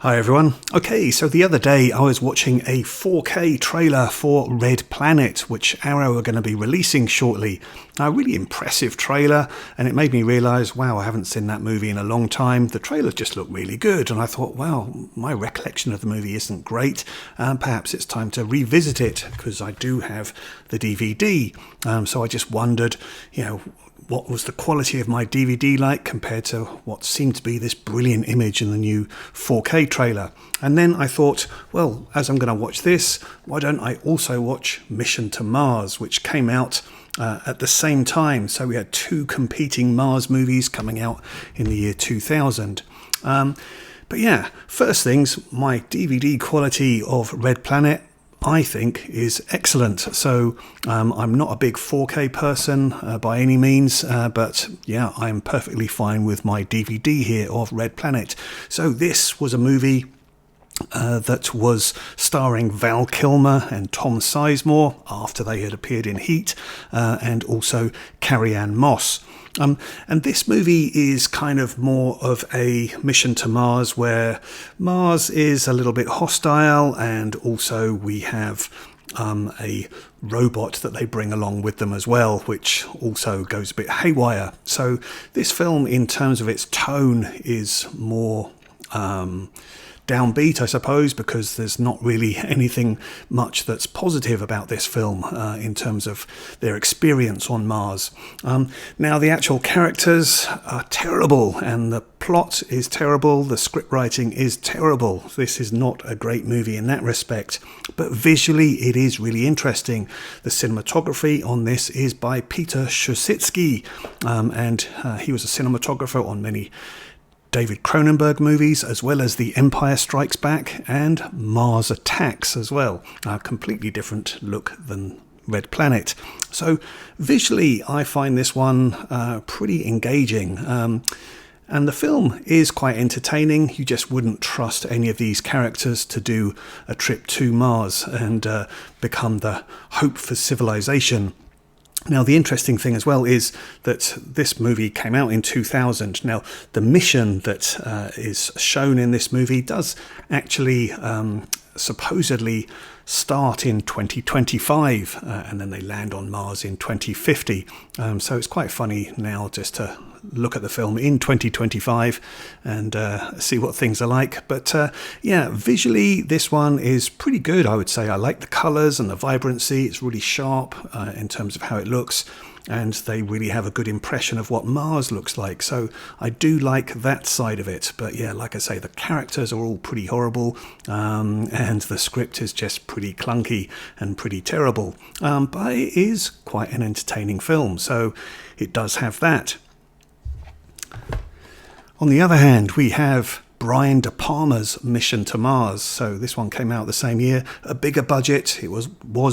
Hi everyone. Okay, so the other day I was watching a 4K trailer for Red Planet, which Arrow are going to be releasing shortly. A really impressive trailer, and it made me realise, wow, I haven't seen that movie in a long time. The trailer just looked really good, and I thought, wow, my recollection of the movie isn't great. Perhaps it's time to revisit it, because I do have the DVD. So I just wondered, what was the quality of my DVD like compared to what seemed to be this brilliant image in the new 4K trailer. And then I thought, well, as I'm going to watch this, why don't I also watch Mission to Mars, which came out at the same time. So we had two competing Mars movies coming out in the year 2000. But yeah, first things, my DVD quality of Red Planet, I think, is excellent. So I'm not a big 4K person by any means, but yeah, I'm perfectly fine with my DVD here of Red Planet. So this was a movie that was starring Val Kilmer and Tom Sizemore after they had appeared in Heat, and also Carrie-Anne Moss. And this movie is kind of more of a mission to Mars, where Mars is a little bit hostile, and also we have a robot that they bring along with them as well, which also goes a bit haywire. So this film, in terms of its tone, is more downbeat, I suppose, because there's not really anything much that's positive about this film in terms of their experience on Mars. Now, the actual characters are terrible, and the plot is terrible, the script writing is terrible. This is not a great movie in that respect, but visually it is really interesting. The cinematography on this is by Peter Szosicki, and he was a cinematographer on many David Cronenberg movies, as well as The Empire Strikes Back and Mars Attacks as well. A completely different look than Red Planet. So visually, I find this one pretty engaging. And the film is quite entertaining. You just wouldn't trust any of these characters to do a trip to Mars and become the hope for civilization. Now, the interesting thing as well is that this movie came out in 2000. Now, the mission that is shown in this movie does actually supposedly start in 2025, and then they land on Mars in 2050. So it's quite funny now just to look at the film in 2025 and see what things are like. But yeah, visually this one is pretty good, I would say. I like the colours and the vibrancy. It's really sharp in terms of how it looks, and they really have a good impression of what Mars looks like. So I do like that side of it. But yeah, like I say, the characters are all pretty horrible, and the script is just pretty clunky and pretty terrible. But it is quite an entertaining film, so it does have that. On the other hand, we have Brian De Palma's Mission to Mars. So this one came out the same year, a bigger budget. It was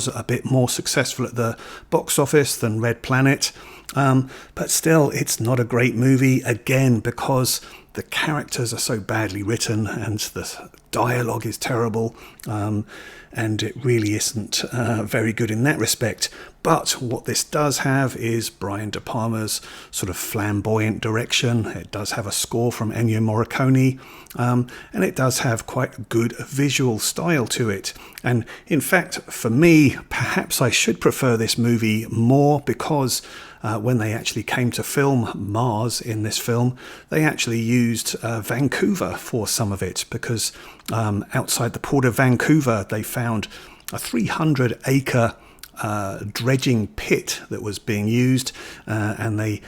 a bit more successful at the box office than Red Planet. But still, it's not a great movie, again, because the characters are so badly written and the dialogue is terrible, and it really isn't very good in that respect. But what this does have is Brian De Palma's sort of flamboyant direction. It does have a score from Ennio Morricone, and it does have quite a good visual style to it. And in fact, for me, perhaps I should prefer this movie more, because when they actually came to film Mars in this film, they actually used Vancouver for some of it, because outside the port of Vancouver, they found a 300-acre dredging pit that was being used, and they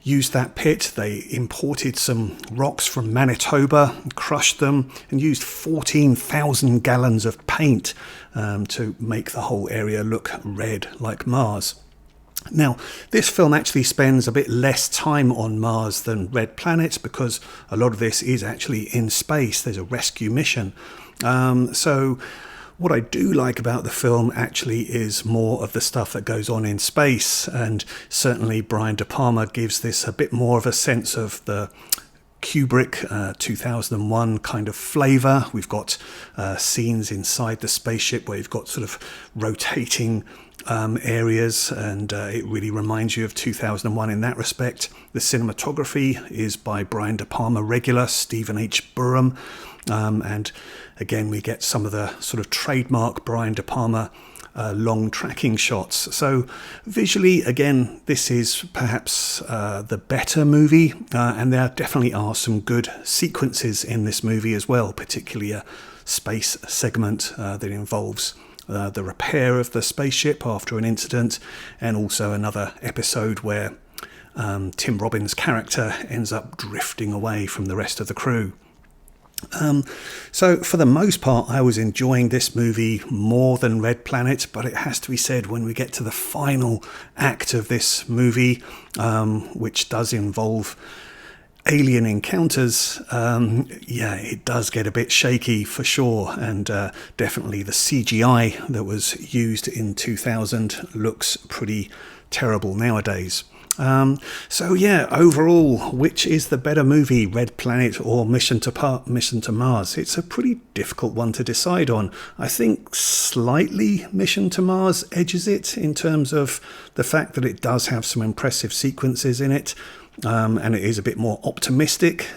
used that pit. They imported some rocks from Manitoba, crushed them, and used 14,000 gallons of paint to make the whole area look red like Mars. Now, this film actually spends a bit less time on Mars than Red Planet, because a lot of this is actually in space. There's a rescue mission. So what I do like about the film actually is more of the stuff that goes on in space, and certainly Brian De Palma gives this a bit more of a sense of the Kubrick 2001 kind of flavour. We've got scenes inside the spaceship where you've got sort of rotating areas, and it really reminds you of 2001 in that respect. The cinematography is by Brian De Palma regular Stephen H. Burham, And again, we get some of the sort of trademark Brian De Palma long tracking shots. So visually, again, this is perhaps the better movie, and there definitely are some good sequences in this movie as well, particularly a space segment that involves the repair of the spaceship after an incident, and also another episode where Tim Robbins' character ends up drifting away from the rest of the crew. So for the most part, I was enjoying this movie more than Red Planet, but it has to be said, when we get to the final act of this movie, which does involve alien encounters, it does get a bit shaky for sure, and definitely the CGI that was used in 2000 looks pretty terrible nowadays. Overall, which is the better movie, Red Planet or Mission to Mars? It's a pretty difficult one to decide on. I think slightly Mission to Mars edges it in terms of the fact that it does have some impressive sequences in it, and it is a bit more optimistic.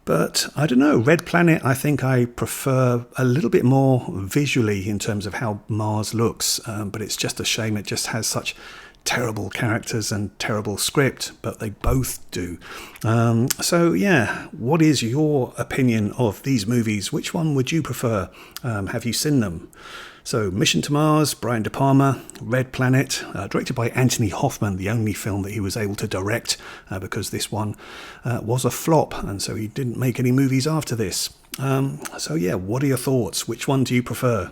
But I don't know, Red Planet, I think I prefer a little bit more visually in terms of how Mars looks, but it's just a shame it just has such terrible characters and terrible script, but they both do. What is your opinion of these movies? Which one would you prefer? Have you seen them? So Mission to Mars, Brian De Palma, Red Planet, directed by Anthony Hoffman, the only film that he was able to direct, because this one was a flop, and so he didn't make any movies after this. What are your thoughts? Which one do you prefer?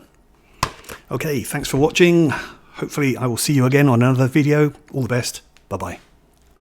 Okay, thanks for watching. Hopefully I will see you again on another video. All the best. Bye-bye.